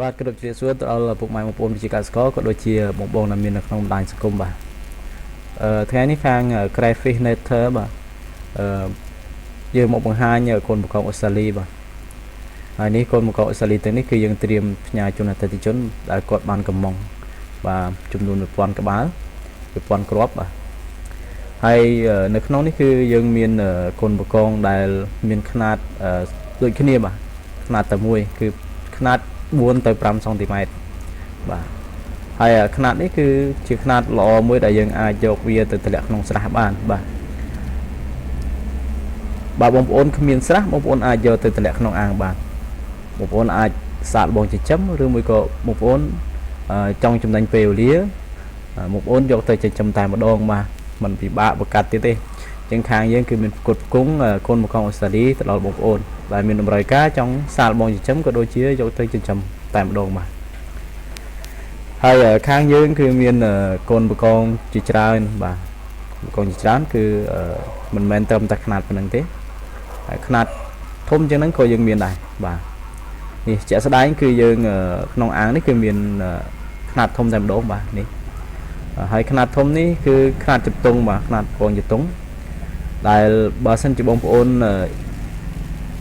បាទគោរពជ្រាបសួរទៅដល់ពុកម៉ែបងប្អូនវិជាការសកលក៏ដូចជាបងប្អូនដែលមាននៅក្នុងបណ្ដាញសង្គមបាទថ្ងៃនេះខាង Crayfish Nature បាទយើងមកបង្ហាញកូនបង្កងអូស្ត្រាលីបាទហើយនេះកូនបង្កងអូស្ត្រាលីទាំងនេះគឺយើងត្រៀមផ្ញើជូនអតិថិជនដែលគាត់បានកំងបាទចំនួន 1000 ក្បាល1000គ្រាប់បាទហើយនៅក្នុងនេះគឺយើងមានកូនបង្កងដែលមានຂະຫນាតដូចគ្នាបាទຂະຫນាតតែមួយគឺຂະຫນាត4ទៅ5សង់ទីម៉ែត្របាទហើយຂະຫນាតនេះគឺជាຂະຫນាតល្អមួយដែលយើងអាចយកវាទៅតម្លាក់ក្នុងស្រះបានបាទបើបងប្អូនគ្មានស្រះបងប្អូនអាចយកទៅតម្លាក់ក្នុងអាងបានបងប្អូនអាចសាកល្បងចិញ្ចឹមឬមួយក៏បងប្អូនចង់ចំណេញពេលវេលាបងប្អូនយកទៅចិញ្ចឹមតែម្ដងបាទមិនពិបាកបង្កាត់ទៀតទេចឹងខាងយើងគឺមានផ្គត់ផ្គង់កូនបង្កងអូស្ត្រាលីទៅដល់បងប្អូនដែលមានតម្រូវការចង់សាកល្បងចិញ្ចឹមក៏ដូចជាយកទៅចិញ្ចឹមតែម្ដងបាទហើយខាងយើងគឺមានកូនបង្កងជាច្រើនបាទបង្កងជាច្រើនគឺមិនមែនត្រឹមតែຂະຫນាតប៉ុណ្្នឹងទេហើយຂະຫນាតធំជាងហ្នឹងក៏យើងមានដែរបាទនេះជាក់ស្ដែងគឺយើងក្នុងអាងនេះគឺមានຂະຫນាតធំតែម្ដងបាទនេះហើយຂະຫນាតធំនេះគឺຂະຫນាតជតុងបាទຂະຫນាតកងជតុងដែលបើសិនជាបងប្អូន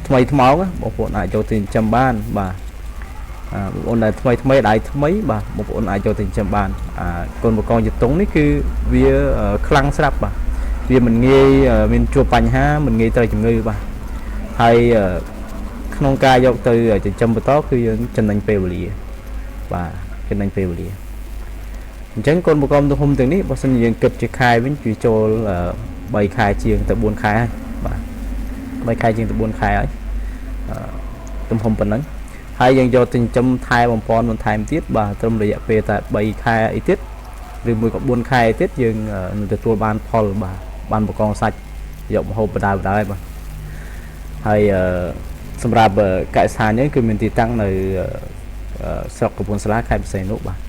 ថ្មីថ្មោងបងប្អូនអាចយកទៅចិញ្ចឹមបានបាទបងប្អូនដែលថ្មីដៃថ្មីបាទបងប្អូនអាចយកទៅចិញ្ចឹមបានកូនបង្កងជតុងនេះគឺវាខ្លាំងស្រាប់បាទវាមិនងាយមានជួបបញ្ហាមិនងាយត្រូវជំងឺបាទហើយក្នុងការយកទៅចិញ្ចឹមបន្តគឺយើងចំណេញពេលវេលាបាទចំណេញពេលវេលាអញ្ចឹងកូនបង្កងទំហំទាំងនេះបើសិនជាយើងគិតជាខែវិញគឺចូល3ខែជាងទៅ4ខែហើយបាទ3ខែជាងទៅ4ខែហើយទំហំប៉ុណ្ណឹងហើយយើងយកទៅចិញ្ចឹមថែបំពន់បន្ថែមទៀតបាទត្រឹមរយៈពេលតែ3ខែអីទៀតឬមួយក៏4ខែទៀតយើងនឹងទទួលបានផលបាទបានបង្កងសាច់យកម្ហូបបដាហើយបាទហើយសម្រាប់កសិដ្ឋានយើងគឺមានទីតាំងនៅស្រុកកំពង់ស្លាខេត្តបរសៃនុបាទ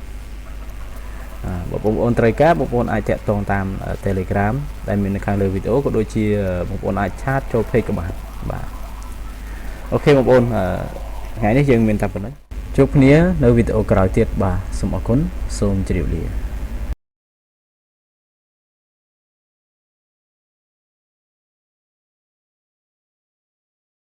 បងប្អូនត្រូវការបងប្អូនអាចតាក់ទងតាម Telegram ដែលមាននៅខាងលើវីដេអូក៏ដូចជាបងប្អូនអាចឆាតចូល Page ក៏បានបាទអូខេបងប្អូនថ្ងៃនេះយើងមានតែប៉ុណ្ណឹងជួបគ្នានៅវីដេអូក្រោយទៀតបាទសូមអរគុណសូមជម្រាបលា